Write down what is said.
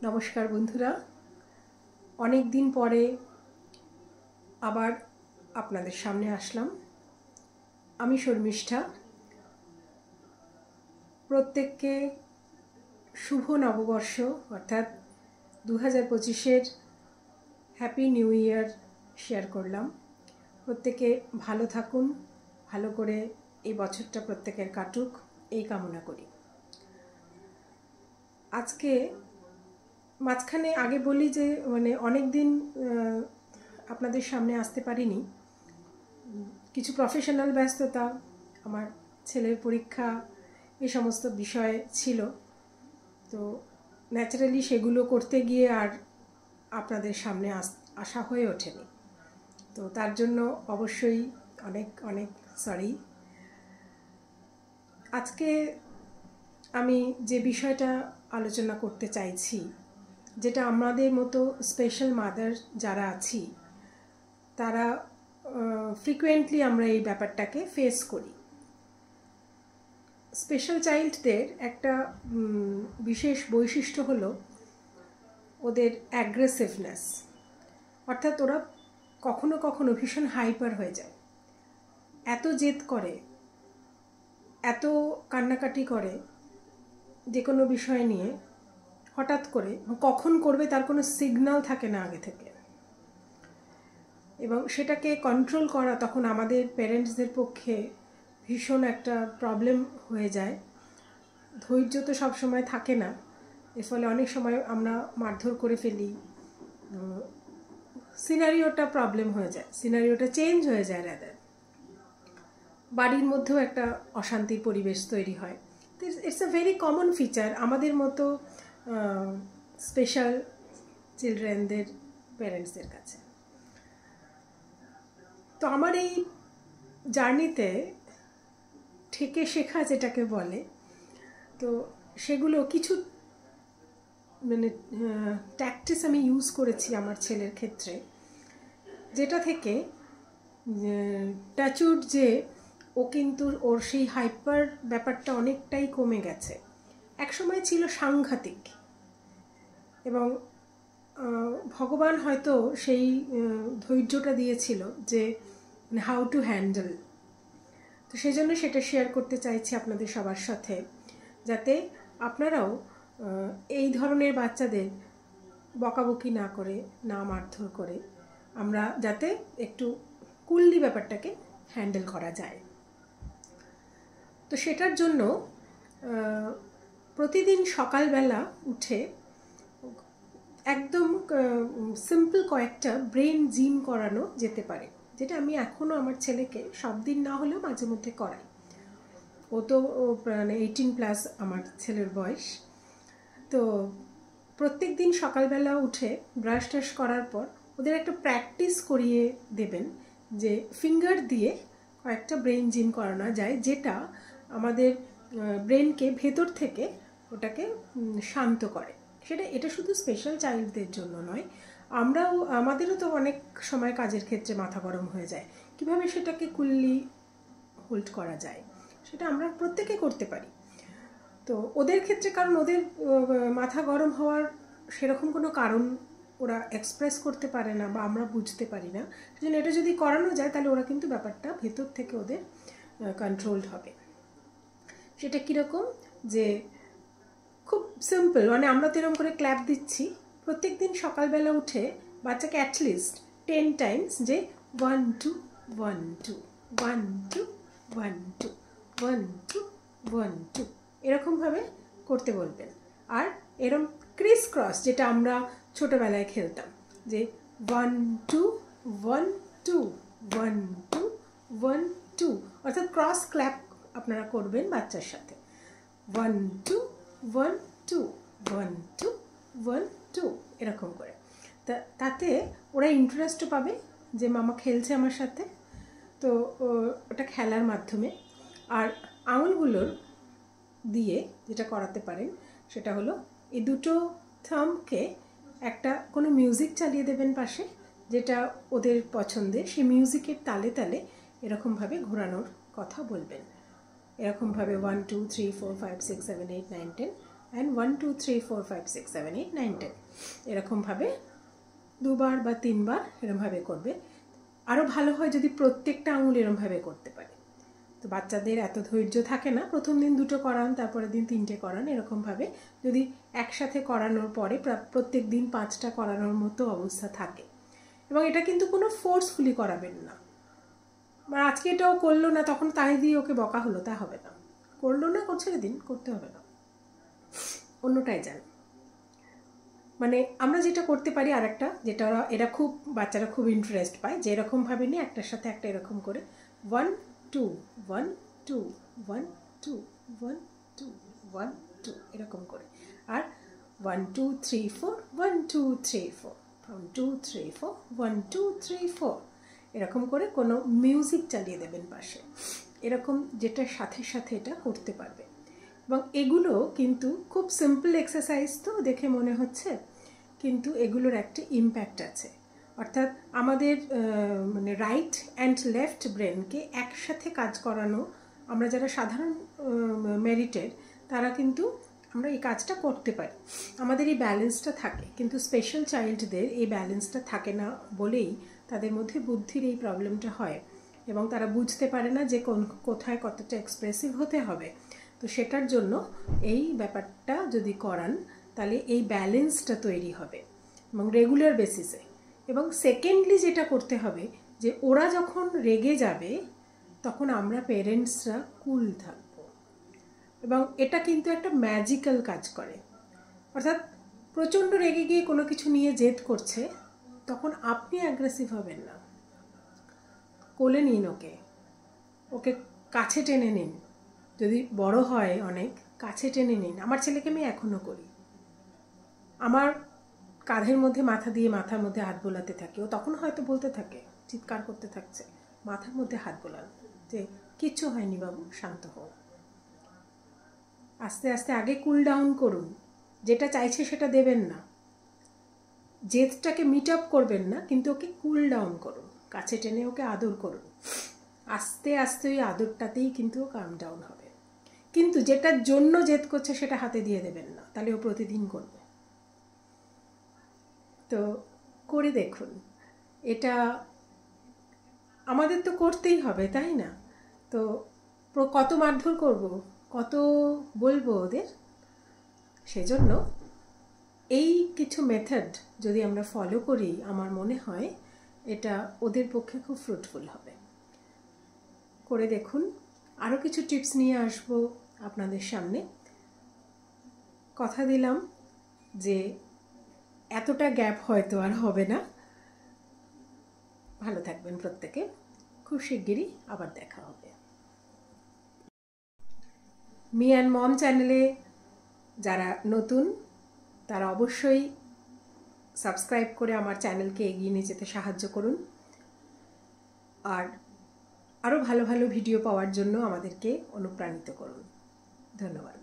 নমস্কার বন্ধুরা, অনেক দিন পরে আবার আপনাদের সামনে আসলাম। আমি শর্মিষ্ঠা। প্রত্যেককে শুভ নববর্ষ অর্থাৎ 2025-এর হ্যাপি নিউ ইয়ার শেয়ার করলাম। প্রত্যেকে ভালো থাকুন, ভালো করে এই বছরটা প্রত্যেকের কাটুক এই কামনা করি। আজকে মাঝখানে আগে বলি যে অনেক দিন আপনাদের সামনে আসতে পারিনি। কিছু প্রফেশনাল ব্যস্ততা, আমার ছেলের পরীক্ষা, এই সমস্ত বিষয় ছিল, তো ন্যাচারালি সেগুলো করতে গিয়ে আর আপনাদের সামনে আসা হয়ে ওঠেনি। তো তার জন্য অবশ্যই অনেক অনেক সরি। আজকে আমি যে বিষয়টা আলোচনা করতে চাইছি, যেটা আমাদের মতো স্পেশাল মাদার যারা আছি তারা ফ্রিকুয়েন্টলি আমরা এই ব্যাপারটাকে ফেস করি। স্পেশাল চাইল্ডদের একটা বিশেষ বৈশিষ্ট্য হলো ওদের অ্যাগ্রেসিভনেস, অর্থাৎ ওরা কখনো কখনো ভীষণ হাইপার হয়ে যায়, এত জেদ করে, এত কান্নাকাটি করে যে কোনো বিষয় নিয়ে, হঠাৎ করে কখন করবে তার কোনো সিগন্যাল থাকে না আগে থেকে, এবং সেটাকে কন্ট্রোল করা তখন আমাদের প্যারেন্টসদের পক্ষে ভীষণ একটা প্রবলেম হয়ে যায়। ধৈর্য তো সবসময় থাকে না, এর ফলে অনেক সময় আমরা মারধর করে ফেলি, সিনারিওটা প্রবলেম হয়ে যায়, সিনারিওটা চেঞ্জ হয়ে যায়, রাদার বাড়ির মধ্যেও একটা অশান্তির পরিবেশ তৈরি হয়। It's a very common feature আমাদের মতো স্পেশাল চিলড্রেনদের প্যারেন্টসদের কাছে। তো আমার এই জার্নিতে থেকে শেখা যেটাকে বলে, তো সেগুলো কিছু ট্যাকটিস আমি ইউজ করেছি আমার ছেলের ক্ষেত্রে, যেটা থেকে টাচউড যে ও কিন্তু ওর সেই হাইপার ব্যাপারটা অনেকটাই কমে গেছে। একসময় ছিল সাংঘাতিক, এবং ভগবান হয়তো সেই ধৈর্যটা দিয়েছিল যে হাউ টু হ্যান্ডেল। তো সেই জন্য সেটা শেয়ার করতে চাইছি আপনাদের সবার সাথে, যাতে আপনারাও এই ধরনের বাচ্চাদের বকাবকি না করে, না মারধর করে, আমরা যাতে একটু কুললি ব্যাপারটাকে হ্যান্ডেল করা যায়। তো সেটার জন্য প্রতিদিন সকালবেলা উঠে একদম সিম্পল কয়েকটা ব্রেন জিম করানো যেতে পারে, যেটা আমি এখনও আমার ছেলেকে সব দিন না হলেও মাঝে মধ্যে করাই। ও তো 18+ আমার ছেলের বয়স। তো প্রত্যেক দিন সকালবেলা উঠে ব্রাশ টাশ করার পর ওদের একটা প্র্যাকটিস করিয়ে দেবেন যে ফিঙ্গার দিয়ে কয়েকটা ব্রেন জিম করানো যায়, যেটা আমাদের ব্রেনকে ভেতর থেকে ওটাকে শান্ত করে। এটা শুধু স্পেশাল চাইল্ডদের জন্য নয়, আমাদেরও তো অনেক সময় কাজের ক্ষেত্রে মাথা গরম হয়ে যায়, কিভাবে সেটাকে কুললি হোল্ড করা যায় সেটা আমরা প্রত্যেকে করতে পারি। তো ওদের ক্ষেত্রে, কারণ ওদের মাথা গরম হওয়ার সেরকম কোনো কারণ ওরা এক্সপ্রেস করতে পারে না বা আমরা বুঝতে পারি না, সেজন্য এটা যদি করানো যায় তাহলে ওরা কিন্তু ব্যাপারটা ভেতর থেকে ওদের কন্ট্রোলড হবে। সেটা কীরকম, যে খুব সিম্পল, আমরা তো এরকম করে ক্ল্যাপ দিচ্ছি প্রত্যেক দিন সকালবেলা উঠে বাচ্চাকে অ্যাটলিস্ট 10 টাইমস যে 1 2 1 2 1 2 1 2 1 2 1 2 এরকমভাবে করতে বলবেন। আর এরকম ক্রিস ক্রস, যেটা আমরা ছোটোবেলায় খেলতাম, যে 1 2 1 2 1 2 1 2, অর্থাৎ ক্রস ক্ল্যাপ আপনারা করবেন বাচ্চার সাথে। 1 2 1 2 1 2 1 2 এরকম করে। তাতে ওরা ইন্টারেস্টও পাবে যে মামা খেলছে আমার সাথে। তো ওটা খেলার মাধ্যমে। আর আঙুলগুলোর দিয়ে যেটা করাতে পারেন সেটা হলো এই দুটো থাম্বকে একটা কোনো মিউজিক চালিয়ে দেবেন পাশে, যেটা ওদের পছন্দের, সেই মিউজিকের তালে তালে এরকমভাবে ঘোরানোর কথা বলবেন। এরকমভাবে 1 2 3 4 5 6 7 8 9 10 অ্যান্ড 1 2 3 4 5 6 7 8 9 10 এরকমভাবে 2বার বা 3বার এরকমভাবে করবে। আরও ভালো হয় যদি প্রত্যেকটা আঙুল এরকমভাবে করতে পারে। তো বাচ্চাদের এত ধৈর্য থাকে না, প্রথম দিন 2টো করান, তারপরের দিন 3টে করান, এরকমভাবে যদি একসাথে করানোর পরে প্রত্যেক দিন 5টা করানোর মতো অবস্থা থাকে। এবং এটা কিন্তু কোনো ফোর্সফুলি করাবেন না, মানে আজকে এটাও করলো না তখন তাই দিয়ে ওকে বকা হলো, তা হবে না। করলো না, ছেড়ে দিন, করতে হবে না, অন্যটাই যান। মানে আমরা যেটা করতে পারি আর একটা, যেটা এরা খুব বাচ্চারা খুব ইন্টারেস্ট পায়, যে এরকমভাবে নিয়ে একটার সাথে একটা এরকম করে 1 2 1 2 1 2 1 2 1 2 এরকম করে, আর 1 2 3 4 1 2 3 4 1 2 3 4 1 2 3 4 এরকম করে কোনো মিউজিক চালিয়ে দেবেন পাশে, এরকম যেটার সাথে সাথে এটা করতে পারবে। এবং এগুলো কিন্তু খুব সিম্পল এক্সারসাইজ, তো দেখে মনে হচ্ছে, কিন্তু এগুলোর একটা ইম্প্যাক্ট আছে। অর্থাৎ আমাদের মানে রাইট অ্যান্ড লেফট ব্রেনকে একসাথে কাজ করানো, আমরা যারা সাধারণ মেরিটের তারা কিন্তু আমরা এই কাজটা করতে পারি, আমাদের এই ব্যালেন্সটা থাকে। কিন্তু স্পেশাল চাইল্ডদের এই ব্যালেন্সটা থাকে না বলেই তাদের মধ্যে বুদ্ধির এই প্রবলেমটা হয়, এবং তারা বুঝতে পারে না যে কোথায় কতটা এক্সপ্রেসিভ হতে হবে। তো সেটার জন্য এই ব্যাপারটা যদি করান তাহলে এই ব্যালেন্সটা তৈরি হবে এবং রেগুলার বেসিসে। এবং সেকেন্ডলি যেটা করতে হবে, যে ওরা যখন রেগে যাবে তখন আমরা পেরেন্টসরা কুল থাকব, এবং এটা কিন্তু একটা ম্যাজিক্যাল কাজ করে। অর্থাৎ প্রচণ্ড রেগে গিয়ে কোনো কিছু নিয়ে জেদ করছে, তখন আপনি অ্যাগ্রেসিভ হবেন না, কোলে নিন ওকে, ওকে কাছে টেনে নিন, যদি বড় হয় অনেক কাছে টেনে নিন। আমার ছেলেকে আমি এখনও করি, আমার কাঁধের মধ্যে মাথা দিয়ে মাথার মধ্যে হাত বোলাতে থাকি, ও তখন হয়তো বলতে থাকে, চিৎকার করতে থাকছে, মাথার মধ্যে হাত বোলান যে কিচ্ছু হয়নি বাবু, শান্ত হও। আস্তে আস্তে আগে কুল ডাউন করুন, যেটা চাইছে সেটা দেবেন না, জেদটাকে মিট আপ করবেন না, কিন্তু ওকে কুল ডাউন করুন, কাছে টেনে ওকে আদর করুন। আস্তে আস্তে ওই আদরটাতেই কিন্তু ও কাম ডাউন হবে। কিন্তু যেটার জন্য জেদ করছে সেটা হাতে দিয়ে দেবেন না, তাহলে ও প্রতিদিন করবে। তো করে দেখুন, এটা আমাদের তো করতেই হবে, তাই না? তো কত মারধর করব, কত বলবো ওদের? সেজন্য এই কিছু মেথড যদি আমরা ফলো করি, আমার মনে হয় এটা ওদের পক্ষে খুব ফ্রুটফুল হবে। করে দেখুন। আরও কিছু টিপস নিয়ে আসব আপনাদের সামনে। কথা দিলাম যে এতটা গ্যাপ হয়তো আর হবে না। ভালো থাকবেন প্রত্যেকে, খুব শিগগিরই আবার দেখা হবে। মি অ্যান্ড মম চ্যানেলে যারা নতুন তারা অবশ্যই সাবস্ক্রাইব করে আমার চ্যানেলকে এগিয়ে নিয়ে যেতে সাহায্য করুন, আর আরও ভালো ভালো ভিডিও পাওয়ার জন্য আমাদেরকে অনুপ্রাণিত করুন। ধন্যবাদ।